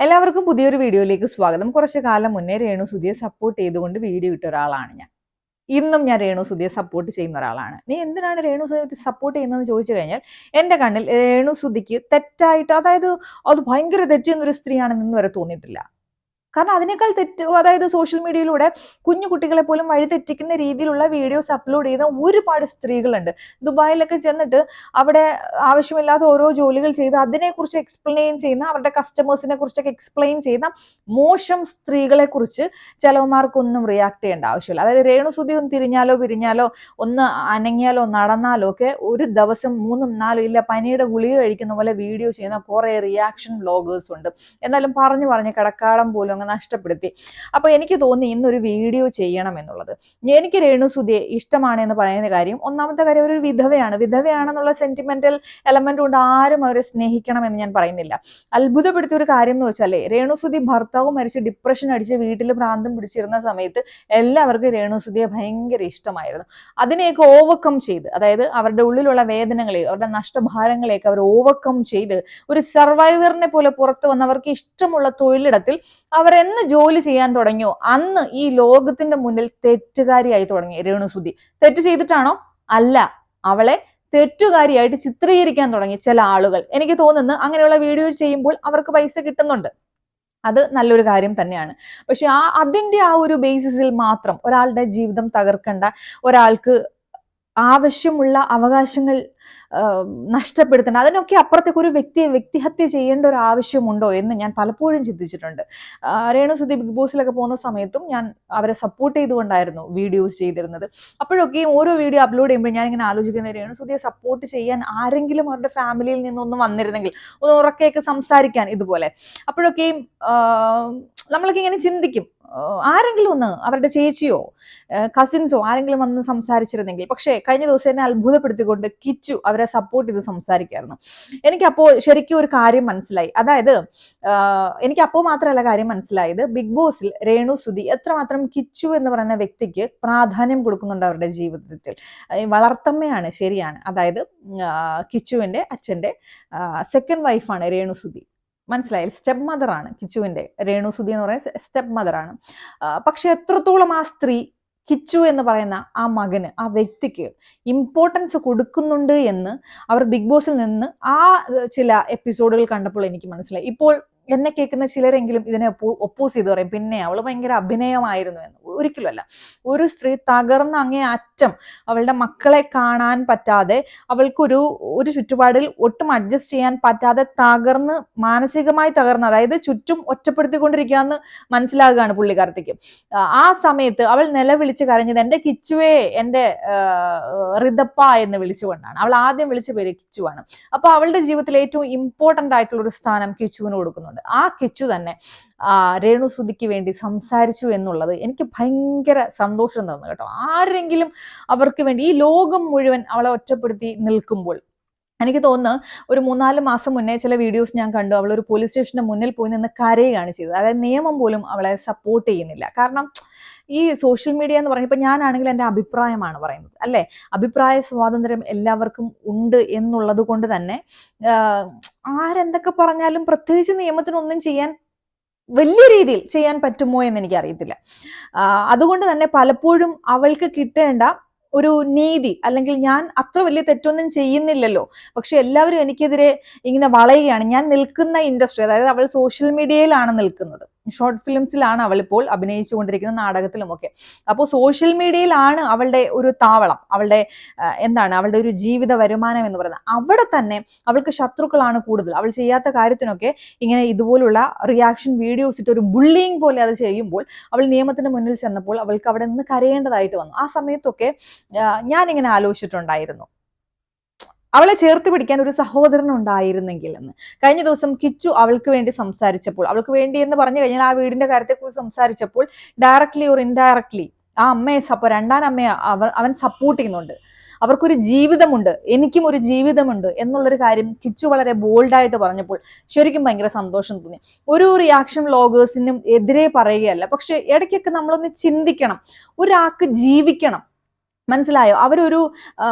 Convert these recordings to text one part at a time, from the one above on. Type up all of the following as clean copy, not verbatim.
എല്ലാവർക്കും പുതിയൊരു വീഡിയോയിലേക്ക് സ്വാഗതം. കുറച്ചു കാലം മുന്നേ രേണുസുധിയെ സപ്പോർട്ട് ചെയ്തുകൊണ്ട് വീഡിയോ ഇട്ട ഒരാളാണ് ഞാൻ. ഇന്നും ഞാൻ രേണുസുധിയെ സപ്പോർട്ട് ചെയ്യുന്ന ഒരാളാണ്. നീ എന്തിനാണ് രേണുസുധിയെ സപ്പോർട്ട് ചെയ്യുന്നതെന്ന് ചോദിച്ചു കഴിഞ്ഞാൽ എൻ്റെ കണ്ണിൽ രേണുസുധിക്ക് തെറ്റായിട്ട്, അതായത് അത് ഭയങ്കര തെറ്റുന്നൊരു സ്ത്രീയാണെന്ന് ഇന്ന് വരെ തോന്നിയിട്ടില്ല. കാരണം അതിനേക്കാൾ തെറ്റ്, അതായത് സോഷ്യൽ മീഡിയയിലൂടെ കുഞ്ഞു കുട്ടികളെ പോലും വഴിതെറ്റിക്കുന്ന രീതിയിലുള്ള വീഡിയോസ് അപ്ലോഡ് ചെയ്യുന്ന ഒരുപാട് സ്ത്രീകളുണ്ട്. ദുബായിലൊക്കെ ചെന്നിട്ട് അവിടെ ആവശ്യമില്ലാത്ത ഓരോ ജോലികൾ ചെയ്ത് അതിനെക്കുറിച്ച് എക്സ്പ്ലെയിൻ ചെയ്യുന്ന, അവരുടെ കസ്റ്റമേഴ്സിനെ കുറിച്ചൊക്കെ എക്സ്പ്ലെയിൻ ചെയ്യുന്ന മോശം സ്ത്രീകളെ കുറിച്ച് ചിലവന്മാർക്കൊന്നും റിയാക്ട് ചെയ്യേണ്ട ആവശ്യമില്ല. അതായത് രേണുസുധി ഒന്ന് തിരിഞ്ഞാലോ പിരിഞ്ഞാലോ ഒന്ന് അനങ്ങിയാലോ നടന്നാലോ ഒക്കെ ഒരു ദിവസം 3-4 ഇല്ല പനിയുടെ ഗുളിക കഴിക്കുന്ന പോലെ വീഡിയോ ചെയ്യുന്ന കുറെ റിയാക്ഷൻ വ്ലോഗേഴ്സ് ഉണ്ട്. എന്നാലും പറഞ്ഞു കിടക്കാടം പോലും അങ്ങ് നഷ്ടപ്പെടുത്തി. അപ്പൊ എനിക്ക് തോന്നി ഇന്നൊരു വീഡിയോ ചെയ്യണം എന്നുള്ളത്. എനിക്ക് രേണുസുധിയെ ഇഷ്ടമാണ് എന്ന് പറയുന്ന കാര്യം, ഒന്നാമത്തെ കാര്യം ഒരു വിധവയാണെന്നുള്ള സെന്റിമെന്റൽ എലമെന്റ് കൊണ്ട് ആരും അവരെ സ്നേഹിക്കണം എന്ന് ഞാൻ പറയുന്നില്ല. അത്ഭുതപ്പെടുത്തിയ ഒരു കാര്യം എന്ന് വെച്ചാലേ, രേണുസുധി ഭർത്താവ് മരിച്ച് ഡിപ്രഷൻ അടിച്ച് വീട്ടിൽ ഭ്രാന്തം പിടിച്ചിരുന്ന സമയത്ത് എല്ലാവർക്കും രേണുസുധിയെ ഭയങ്കര ഇഷ്ടമായിരുന്നു. അതിനെയൊക്കെ ഓവർകം ചെയ്ത്, അതായത് അവരുടെ ഉള്ളിലുള്ള വേദനകളെ, അവരുടെ നഷ്ടഭാരങ്ങളെയൊക്കെ അവർ ഓവർകം ചെയ്ത് ഒരു സർവൈവറിനെ പോലെ പുറത്തു വന്ന് അവർക്ക് ഇഷ്ടമുള്ള തൊഴിലിടത്തിൽ അവർ എന്ന് ജോലി ചെയ്യാൻ തുടങ്ങിയോ അന്ന് ഈ ലോകത്തിന്റെ മുന്നിൽ തെറ്റുകാരിയായി തുടങ്ങി രേണുസുധി. തെറ്റ് ചെയ്തിട്ടാണോ? അല്ല, അവളെ തെറ്റുകാരിയായിട്ട് ചിത്രീകരിക്കാൻ തുടങ്ങി ചില ആളുകൾ. എനിക്ക് തോന്നുന്നു അങ്ങനെയുള്ള വീഡിയോ ചെയ്യുമ്പോൾ അവർക്ക് പൈസ കിട്ടുന്നുണ്ട്, അത് നല്ലൊരു കാര്യം തന്നെയാണ്. പക്ഷെ അതിന്റെ ആ ഒരു ബേസിസിൽ മാത്രം ഒരാളുടെ ജീവിതം തകർക്കേണ്ട, ഒരാൾക്ക് ആവശ്യമുള്ള അവകാശങ്ങൾ നഷ്ടപ്പെടുത്തേണ്ട, അതിനൊക്കെ അപ്പുറത്തേക്ക് ഒരു വ്യക്തിഹത്യ ചെയ്യേണ്ട ഒരു ആവശ്യമുണ്ടോ എന്ന് ഞാൻ പലപ്പോഴും ചിന്തിച്ചിട്ടുണ്ട്. രേണുസുധി ബിഗ് ബോസിലൊക്കെ പോകുന്ന സമയത്തും ഞാൻ അവരെ സപ്പോർട്ട് ചെയ്തുകൊണ്ടായിരുന്നു വീഡിയോസ് ചെയ്തിരുന്നത്. അപ്പോഴൊക്കെയും ഓരോ വീഡിയോ അപ്ലോഡ് ചെയ്യുമ്പോൾ ഞാൻ ഇങ്ങനെ ആലോചിക്കുന്നത്, രേണുസുധിയെ സപ്പോർട്ട് ചെയ്യാൻ ആരെങ്കിലും അവരുടെ ഫാമിലിയിൽ നിന്നൊന്ന് വന്നിരുന്നെങ്കിൽ, ഒന്ന് ഉറക്കെയൊക്കെ സംസാരിക്കാൻ ഇതുപോലെ. അപ്പോഴൊക്കെയും നമ്മളൊക്കെ ഇങ്ങനെ ചിന്തിക്കും, ആരെങ്കിലും ഒന്ന് അവരുടെ ചേച്ചിയോ കസിൻസോ ആരെങ്കിലും വന്ന് സംസാരിച്ചിരുന്നെങ്കിൽ. പക്ഷേ കഴിഞ്ഞ ദിവസം എന്നെ അത്ഭുതപ്പെടുത്തിക്കൊണ്ട് കിച്ചു അവരെ സപ്പോർട്ട് ചെയ്ത് സംസാരിക്കായിരുന്നു. എനിക്കപ്പോൾ ശരിക്കും ഒരു കാര്യം മനസ്സിലായി. അതായത് എനിക്കപ്പോൾ മാത്രമല്ല കാര്യം മനസ്സിലായത്, ബിഗ് ബോസിൽ രേണുസുധി എത്രമാത്രം കിച്ചു എന്ന് പറയുന്ന വ്യക്തിക്ക് പ്രാധാന്യം കൊടുക്കുന്നുണ്ട് അവരുടെ ജീവിതത്തിൽ. വളർത്തമ്മയാണ്, ശരിയാണ്. അതായത് കിച്ചുവിന്റെ അച്ഛന്റെ സെക്കൻഡ് വൈഫാണ് രേണുസുധി. മനസ്സിലായി, സ്റ്റെപ്പ് മദർ ആണ് കിച്ചുവിന്റെ. രേണുസുധി എന്ന് പറയുന്ന സ്റ്റെപ്പ് മദർ ആണ്. പക്ഷെ എത്രത്തോളം ആ സ്ത്രീ കിച്ചു എന്ന് പറയുന്ന ആ മകന്, ആ വ്യക്തിക്ക് ഇമ്പോർട്ടൻസ് കൊടുക്കുന്നുണ്ട് എന്ന് അവർ ബിഗ് ബോസിൽ നിന്ന് ആ ചില എപ്പിസോഡുകൾ കണ്ടപ്പോൾ എനിക്ക് മനസ്സിലായി. ഇപ്പോൾ എന്നെ കേൾക്കുന്ന ചിലരെങ്കിലും ഇതിനെ ഒപ്പോസ് ചെയ്ത് പറയും, പിന്നെ അവൾ ഭയങ്കര അഭിനയമായിരുന്നു എന്ന്. ഒരിക്കലുമല്ല. ഒരു സ്ത്രീ തകർന്ന അങ്ങേ അറ്റം, അവളുടെ മക്കളെ കാണാൻ പറ്റാതെ, അവൾക്കൊരു ചുറ്റുപാടിൽ ഒട്ടും അഡ്ജസ്റ്റ് ചെയ്യാൻ പറ്റാതെ തകർന്ന്, മാനസികമായി തകർന്ന്, അതായത് ചുറ്റും ഒറ്റപ്പെടുത്തിക്കൊണ്ടിരിക്കുകയെന്ന് മനസ്സിലാകുകയാണ് പുള്ളിക്കാരത്തേക്ക്. ആ സമയത്ത് അവൾ നിലവിളിച്ച് കരഞ്ഞത് എൻ്റെ കിച്ചുവേ, എൻ്റെ റിതപ്പ എന്ന് വിളിച്ചുകൊണ്ടാണ്. അവൾ ആദ്യം വിളിച്ച പേര് കിച്ചുവാണ്. അപ്പൊ അവളുടെ ജീവിതത്തിൽ ഏറ്റവും ഇമ്പോർട്ടന്റ് ആയിട്ടുള്ള ഒരു സ്ഥാനം കിച്ചുവിന് കൊടുക്കുന്നുണ്ട്. ആ കിച്ചു തന്നെ രേണുസുധിക്ക് വേണ്ടി സംസാരിച്ചു എന്നുള്ളത് എനിക്ക് ഭയങ്കര സന്തോഷം തന്നു കേട്ടോ. ആരെങ്കിലും അവർക്ക് വേണ്ടി, ഈ ലോകം മുഴുവൻ അവളെ ഒറ്റപ്പെടുത്തി നിൽക്കുമ്പോൾ, എനിക്ക് തോന്നുന്നു ഒരു 3-4 മാസം മുന്നേ ചില വീഡിയോസ് ഞാൻ കണ്ടു, അവൾ ഒരു പോലീസ് സ്റ്റേഷന്റെ മുന്നിൽ പോയി നിന്ന് കരയുകയാണ് ചെയ്തത്. അതായത് നിയമം പോലും അവളെ സപ്പോർട്ട് ചെയ്യുന്നില്ല. കാരണം ഈ സോഷ്യൽ മീഡിയ എന്ന് പറഞ്ഞപ്പോൾ, ഞാനാണെങ്കിൽ എൻ്റെ അഭിപ്രായമാണ് പറയുന്നത്, അല്ലെ? അഭിപ്രായ സ്വാതന്ത്ര്യം എല്ലാവർക്കും ഉണ്ട് എന്നുള്ളത് കൊണ്ട് തന്നെ ആരെന്തൊക്കെ പറഞ്ഞാലും പ്രത്യേകിച്ച് നിയമത്തിനൊന്നും ചെയ്യാൻ, വലിയ രീതിയിൽ ചെയ്യാൻ പറ്റുമോ എന്ന് എനിക്കറിയത്തില്ല. അതുകൊണ്ട് തന്നെ പലപ്പോഴും അവൾക്ക് കിട്ടേണ്ട ഒരു നീതി, അല്ലെങ്കിൽ ഞാൻ അത്ര വലിയ തെറ്റൊന്നും ചെയ്യുന്നില്ലല്ലോ, പക്ഷെ എല്ലാവരും എനിക്കെതിരെ ഇങ്ങനെ വളയുകയാണ്. ഞാൻ നിൽക്കുന്ന ഇൻഡസ്ട്രി, അതായത് അവൾ സോഷ്യൽ മീഡിയയിലാണ് നിൽക്കുന്നത്, ഷോർട്ട് ഫിലിംസിലാണ് അവൾ ഇപ്പോൾ അഭിനയിച്ചുകൊണ്ടിരിക്കുന്ന, നാടകത്തിലുമൊക്കെ. അപ്പോൾ സോഷ്യൽ മീഡിയയിലാണ് അവളുടെ ഒരു താവളം, അവളുടെ അവളുടെ ഒരു ജീവിത വരുമാനം എന്ന് പറയുന്നത്. അവിടെ തന്നെ അവൾക്ക് ശത്രുക്കളാണ് കൂടുതൽ. അവൾ ചെയ്യാത്ത കാര്യത്തിനൊക്കെ ഇങ്ങനെ ഇതുപോലുള്ള റിയാക്ഷൻ വീഡിയോസ് ഇട്ട് ഒരു ബുള്ളിങ് പോലെ അത് ചെയ്യുമ്പോൾ, അവൾ നിയമത്തിന് മുന്നിൽ ചെന്നപ്പോൾ അവൾക്ക് അവിടെ നിന്ന് കരയേണ്ടതായിട്ട് വന്നു. ആ സമയത്തൊക്കെ ഞാനിങ്ങനെ ആലോചിച്ചിട്ടുണ്ടായിരുന്നു, അവളെ ചേർത്ത് പിടിക്കാൻ ഒരു സഹോദരൻ ഉണ്ടായിരുന്നെങ്കിൽ എന്ന്. കഴിഞ്ഞ ദിവസം കിച്ചു അവൾക്ക് വേണ്ടി സംസാരിച്ചപ്പോൾ, അവൾക്ക് വേണ്ടി എന്ന് പറഞ്ഞു കഴിഞ്ഞാൽ ആ വീടിന്റെ കാര്യത്തെക്കുറിച്ച് സംസാരിച്ചപ്പോൾ, ഡയറക്ട്ലി ഓർ ഇൻഡയറക്ട്ലി ആ അമ്മയെ രണ്ടാം അമ്മയെ അവൻ സപ്പോർട്ട് ചെയ്യുന്നുണ്ട്. അവർക്കൊരു ജീവിതമുണ്ട്, എനിക്കും ഒരു ജീവിതമുണ്ട് എന്നുള്ളൊരു കാര്യം കിച്ചു വളരെ ബോൾഡായിട്ട് പറഞ്ഞപ്പോൾ ശരിക്കും ഭയങ്കര സന്തോഷം തോന്നി. ഒരു റിയാക്ഷൻ വ്ലോഗേഴ്സിനും എതിരെ പറയുകയല്ല, പക്ഷെ ഇടയ്ക്കൊക്കെ നമ്മളൊന്ന് ചിന്തിക്കണം. ഒരാൾക്ക് ജീവിക്കണം, മനസ്സിലായോ? അവരൊരു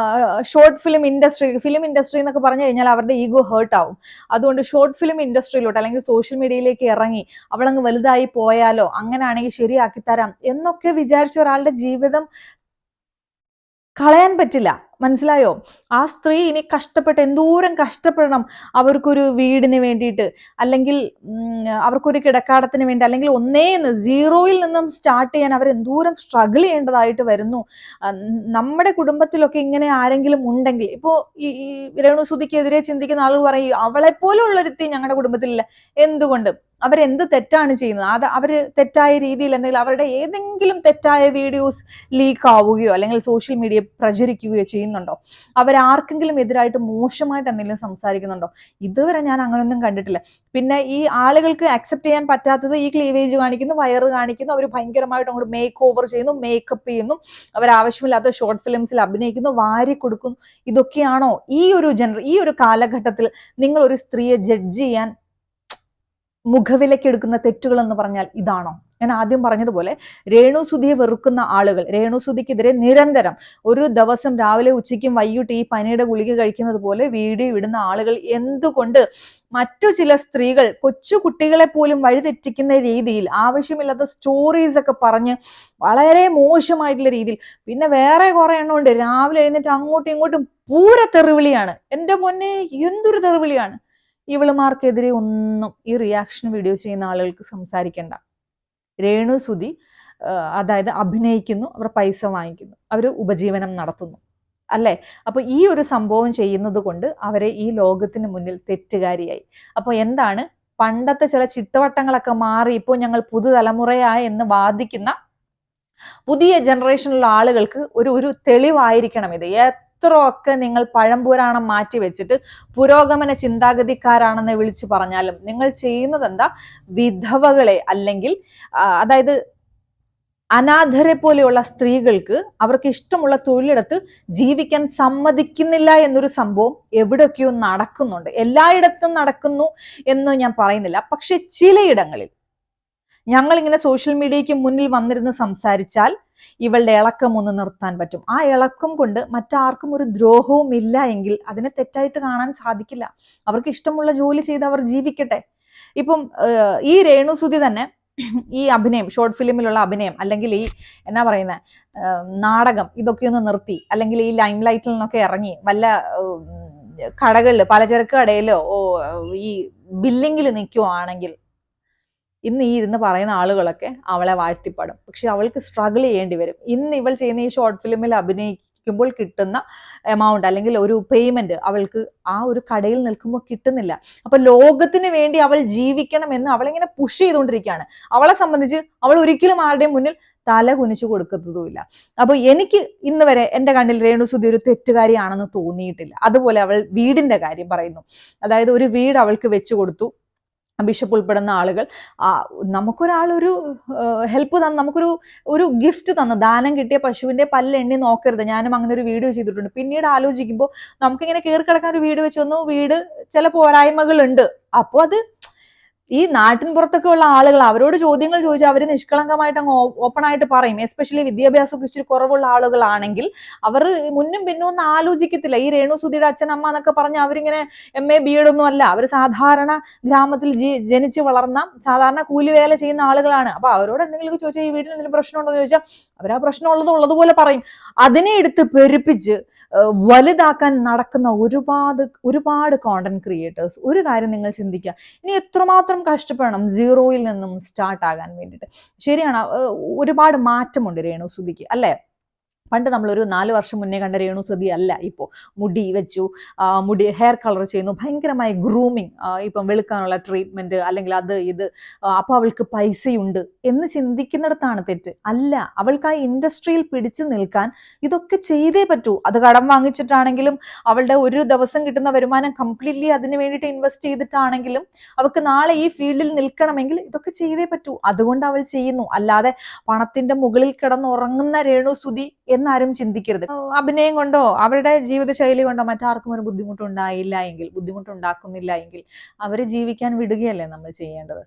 ഷോർട്ട് ഫിലിം ഇൻഡസ്ട്രി എന്നൊക്കെ പറഞ്ഞു കഴിഞ്ഞാൽ അവരുടെ ഈഗോ ഹേർട്ട് ആവും. അതുകൊണ്ട് ഷോർട്ട് ഫിലിം ഇൻഡസ്ട്രിയിലോട്ട് അല്ലെങ്കിൽ സോഷ്യൽ മീഡിയയിലേക്ക് ഇറങ്ങി അവളങ്ങ് വലുതായി പോയാലോ, അങ്ങനെയാണെങ്കിൽ ശരിയാക്കി തരാം എന്നൊക്കെ വിചാരിച്ച ഒരാളുടെ ജീവിതം കളയാൻ പറ്റില്ല. മനസ്സിലായോ? ആ സ്ത്രീ ഇനി കഷ്ടപ്പെട്ട് എന്തോരം കഷ്ടപ്പെടണം അവർക്കൊരു വീടിന് വേണ്ടിയിട്ട്, അല്ലെങ്കിൽ അവർക്കൊരു കിടക്കാടത്തിന് വേണ്ടി, അല്ലെങ്കിൽ സീറോയിൽ നിന്നും സ്റ്റാർട്ട് ചെയ്യാൻ അവർ എന്തോരം സ്ട്രഗിൾ ചെയ്യേണ്ടതായിട്ട് വരുന്നു. നമ്മുടെ കുടുംബത്തിലൊക്കെ ഇങ്ങനെ ആരെങ്കിലും ഉണ്ടെങ്കിൽ, ഇപ്പോ ഈ രേണുസുതിക്കെതിരെ ചിന്തിക്കുന്ന ആളുകൾ പറയും അവളെ പോലുള്ളൊരുത്തി ഞങ്ങളുടെ കുടുംബത്തിലില്ല. എന്തുകൊണ്ട്? അവരെന്ത് തെറ്റാണ് ചെയ്യുന്നത്? അത് അവര് തെറ്റായ രീതിയിൽ എന്തെങ്കിലും അവരുടെ ഏതെങ്കിലും തെറ്റായ വീഡിയോസ് ലീക്ക് ആവുകയോ അല്ലെങ്കിൽ സോഷ്യൽ മീഡിയ പ്രചരിക്കുകയോ ചെയ്യുന്നുണ്ടോ? അവരാർക്കെങ്കിലും എതിരായിട്ട് മോശമായിട്ട് എന്തെങ്കിലും സംസാരിക്കുന്നുണ്ടോ? ഇതുവരെ ഞാൻ അങ്ങനെയൊന്നും കണ്ടിട്ടില്ല. പിന്നെ ഈ ആളുകൾക്ക് അക്സെപ്റ്റ് ചെയ്യാൻ പറ്റാത്തത് ഈ ക്ലീവേജ് കാണിക്കുന്നു, വയറ് കാണിക്കുന്നു, അവർ ഭയങ്കരമായിട്ട് അങ്ങോട്ട് മേക്ക് ഓവർ ചെയ്യുന്നു, മേക്കപ്പ് ചെയ്യുന്നു, അവർ ആവശ്യമില്ലാത്ത ഷോർട്ട് ഫിലിംസിൽ അഭിനയിക്കുന്നു, വാരി കൊടുക്കുന്നു. ഇതൊക്കെയാണോ ഈ ഒരു കാലഘട്ടത്തിൽ നിങ്ങൾ ഒരു സ്ത്രീയെ ജഡ്ജ് ചെയ്യാൻ മുഖവിലക്കെടുക്കുന്ന തെറ്റുകൾ എന്ന് പറഞ്ഞാൽ ഇതാണോ? ഞാൻ ആദ്യം പറഞ്ഞതുപോലെ രേണുസുതിയെ വെറുക്കുന്ന ആളുകൾ, രേണുസുതിക്കെതിരെ നിരന്തരം ഒരു ദിവസം രാവിലെ ഉച്ചയ്ക്കും വൈകിട്ട് ഈ പനിയുടെ ഗുളിക കഴിക്കുന്നത് പോലെ വീഡിയോ ഇടുന്ന ആളുകൾ എന്തുകൊണ്ട് മറ്റു ചില സ്ത്രീകൾ കൊച്ചു കുട്ടികളെ പോലും വഴിതെറ്റിക്കുന്ന രീതിയിൽ ആവശ്യമില്ലാത്ത സ്റ്റോറീസ് ഒക്കെ പറഞ്ഞ് വളരെ മോശമായിട്ടുള്ള രീതിയിൽ, പിന്നെ വേറെ കുറെ എണ്ണം ഉണ്ട് രാവിലെ എഴുന്നേറ്റ് അങ്ങോട്ടും ഇങ്ങോട്ടും പൂര തെറിവിളിയാണ്. എന്റെ പൊന്നെ, എന്തൊരു തെറിവിളിയാണ്! ഇവളുമാർക്കെതിരെ ഒന്നും ഈ റിയാക്ഷൻ വീഡിയോ ചെയ്യുന്ന ആളുകൾക്ക് സംസാരിക്കേണ്ട. രേണുസുതി അതായത് അഭിനയിക്കുന്നു, അവർ പൈസ വാങ്ങിക്കുന്നു, അവർ ഉപജീവനം നടത്തുന്നു, അല്ലെ? അപ്പൊ ഈ ഒരു സംഭവം ചെയ്യുന്നത് കൊണ്ട് അവരെ ഈ ലോകത്തിന് മുന്നിൽ തെറ്റുകാരിയായി. അപ്പൊ എന്താണ്, പണ്ടത്തെ ചില ചിട്ടവട്ടങ്ങളൊക്കെ മാറി ഇപ്പോൾ ഞങ്ങൾ പുതുതലമുറയായി എന്ന് വാദിക്കുന്ന പുതിയ ജനറേഷനിലുള്ള ആളുകൾക്ക് ഒരു തെളിവായിരിക്കണം ഇത്. എത്രയൊക്കെ നിങ്ങൾ പഴംപുരാണം മാറ്റി വെച്ചിട്ട് പുരോഗമന ചിന്താഗതിക്കാരാണെന്ന് വിളിച്ചു പറഞ്ഞാലും നിങ്ങൾ ചെയ്യുന്നത് എന്താ? വിധവകളെ അല്ലെങ്കിൽ അതായത് അനാഥരെ പോലെയുള്ള സ്ത്രീകൾക്ക് അവർക്ക് ഇഷ്ടമുള്ള തൊഴിലെടുത്ത് ജീവിക്കാൻ സമ്മതിക്കുന്നില്ല എന്നൊരു സംഭവം എവിടെയൊക്കെയോ നടക്കുന്നുണ്ട്. എല്ലായിടത്തും നടക്കുന്നു എന്ന് ഞാൻ പറയുന്നില്ല, പക്ഷെ ചിലയിടങ്ങളിൽ ഞങ്ങളിങ്ങനെ സോഷ്യൽ മീഡിയയ്ക്ക് മുന്നിൽ വന്നിരുന്ന് സംസാരിച്ചാൽ ഇവളുടെ ഇളക്കം ഒന്ന് നിർത്താൻ പറ്റും. ആ ഇളക്കം കൊണ്ട് മറ്റാർക്കും ഒരു ദ്രോഹവും ഇല്ല എങ്കിൽ അതിനെ തെറ്റായിട്ട് കാണാൻ സാധിക്കില്ല. അവർക്ക് ഇഷ്ടമുള്ള ജോലി ചെയ്ത് അവർ ജീവിക്കട്ടെ. ഇപ്പം ഈ രേണുസുതി തന്നെ ഈ അഭിനയം, ഷോർട്ട് ഫിലിമിലുള്ള അഭിനയം, അല്ലെങ്കിൽ ഈ എന്നാ പറയുന്ന നാടകം, ഇതൊക്കെ ഒന്ന് നിർത്തി, അല്ലെങ്കിൽ ഈ ലൈം ലൈറ്റിൽ നിന്നൊക്കെ ഇറങ്ങി വല്ല കടകളിൽ, പലചരക്ക് കടയിലോ ഈ ബില്ലിങ്ങിൽ നിൽക്കുവാണെങ്കിൽ ഇന്ന് ഈ ഇരുന്ന് പറയുന്ന ആളുകളൊക്കെ അവളെ വാഴ്ത്തിപ്പാടും. പക്ഷെ അവൾക്ക് സ്ട്രഗിൾ ചെയ്യേണ്ടി വരും. ഇന്ന് ഇവൾ ചെയ്യുന്ന ഈ ഷോർട്ട് ഫിലിമിൽ അഭിനയിക്കുമ്പോൾ കിട്ടുന്ന എമൗണ്ട് അല്ലെങ്കിൽ ഒരു പേയ്മെന്റ് അവൾക്ക് ആ ഒരു കടയിൽ നിൽക്കുമ്പോൾ കിട്ടുന്നില്ല. അപ്പൊ ലോകത്തിന് വേണ്ടി അവൾ ജീവിക്കണം എന്ന് അവളിങ്ങനെ പുഷ് ചെയ്തുകൊണ്ടിരിക്കുകയാണ്. അവളെ സംബന്ധിച്ച് അവൾ ഒരിക്കലും ആരുടെയും മുന്നിൽ തല കുനിച്ചു കൊടുക്കുന്നതുമില്ല. അപ്പൊ എനിക്ക് ഇന്ന് വരെ എന്റെ കണ്ണിൽ രേണുസുതി ഒരു തെറ്റുകാരിയാണെന്ന് തോന്നിയിട്ടില്ല. അതുപോലെ അവൾ വീടിന്റെ കാര്യം പറയുന്നു. അതായത് ഒരു വീട് അവൾക്ക് വെച്ചു കൊടുത്തു, ബിഷപ്പ് ഉൾപ്പെടുന്ന ആളുകൾ. നമുക്കൊരാൾ ഒരു ഹെൽപ്പ് തന്നു, ഒരു ഗിഫ്റ്റ് തന്നു, ദാനം കിട്ടിയ പശുവിന്റെ പല്ല് എണ്ണി നോക്കരുത്. ഞാനും അങ്ങനെ ഒരു വീഡിയോ ചെയ്തിട്ടുണ്ട്. പിന്നീട് ആലോചിക്കുമ്പോൾ നമുക്കിങ്ങനെ കയറി കിടക്കാൻ ഒരു വീട് വെച്ച് തന്നു, വീട് ചില പോരായ്മകൾ ഉണ്ട്. അപ്പോൾ അത് ഈ നാട്ടിൻ പുറത്തൊക്കെ ഉള്ള ആളുകൾ, അവരോട് ചോദ്യങ്ങൾ ചോദിച്ചാൽ അവർ നിഷ്കളങ്കമായിട്ട് അങ്ങ് ഓപ്പൺ ആയിട്ട് പറയും. എസ്പെഷ്യലി വിദ്യാഭ്യാസമൊക്കെ ഇച്ചിരി കുറവുള്ള ആളുകളാണെങ്കിൽ അവർ മുന്നും പിന്നും ഒന്നും ആലോചിക്കത്തില്ല. ഈ രേണുസുതിയുടെ അച്ഛൻ അമ്മ എന്നൊക്കെ പറഞ്ഞ് അവരിങ്ങനെ MA BEd ഒന്നും അല്ല, അവർ സാധാരണ ഗ്രാമത്തിൽ ജനിച്ചു വളർന്ന സാധാരണ കൂലിവേല ചെയ്യുന്ന ആളുകളാണ്. അപ്പൊ അവരോട് എന്തെങ്കിലും ചോദിച്ചാൽ ഈ വീട്ടിൽ എന്തെങ്കിലും പ്രശ്നമുണ്ടോ എന്ന് ചോദിച്ചാൽ അവർ ആ പ്രശ്നം ഉള്ളതുപോലെ പറയും. അതിനെ എടുത്ത് പെരുപ്പിച്ച് വലുതാക്കാൻ നടക്കുന്ന ഒരുപാട് കോണ്ടന്റ് ക്രിയേറ്റേഴ്സ്. ഒരു കാര്യം നിങ്ങൾ ചിന്തിക്കുക, ഇനി എത്രമാത്രം കഷ്ടപ്പെടണം സീറോയിൽ നിന്നും സ്റ്റാർട്ട് ആകാൻ വേണ്ടിയിട്ട്. ശരിയാണ്, ഒരുപാട് മാറ്റമുണ്ട് രേണുസുതിക്ക്, അല്ലേ? പണ്ട് നമ്മളൊരു 4 വർഷം മുന്നേ കണ്ട രേണുസുതി അല്ല ഇപ്പോൾ. മുടി വെച്ചു, മുടി ഹെയർ കളർ ചെയ്യുന്നു, ഭയങ്കരമായി ഗ്രൂമിങ്, ഇപ്പം വെളുക്കാനുള്ള ട്രീറ്റ്മെന്റ്, അല്ലെങ്കിൽ അത് ഇത്, അപ്പൊ അവൾക്ക് പൈസയുണ്ട് എന്ന് ചിന്തിക്കുന്നിടത്താണ് തെറ്റ്. അല്ല, അവൾക്ക് ആ ഇൻഡസ്ട്രിയിൽ പിടിച്ചു നിൽക്കാൻ ഇതൊക്കെ ചെയ്തേ പറ്റൂ. അത് കടം വാങ്ങിച്ചിട്ടാണെങ്കിലും അവളുടെ ഒരു ദിവസം കിട്ടുന്ന വരുമാനം കംപ്ലീറ്റ്ലി അതിന് വേണ്ടിയിട്ട് ഇൻവെസ്റ്റ് ചെയ്തിട്ടാണെങ്കിലും അവൾക്ക് നാളെ ഈ ഫീൽഡിൽ നിൽക്കണമെങ്കിൽ ഇതൊക്കെ ചെയ്തേ പറ്റൂ. അതുകൊണ്ട് അവൾ ചെയ്യുന്നു. അല്ലാതെ പണത്തിന്റെ മുകളിൽ കിടന്നുറങ്ങുന്ന രേണുസുതി എന്നാരും ചിന്തിക്കരുത്. അഭിനയം കൊണ്ടോ അവരുടെ ജീവിതശൈലി കൊണ്ടോ മറ്റാർക്കും ഒരു ബുദ്ധിമുട്ടുണ്ടായില്ല എങ്കിൽ, ബുദ്ധിമുട്ടുണ്ടാക്കുന്നില്ല എങ്കിൽ അവരെ ജീവിക്കാൻ വിടുകയല്ലേ നമ്മൾ ചെയ്യേണ്ടത്.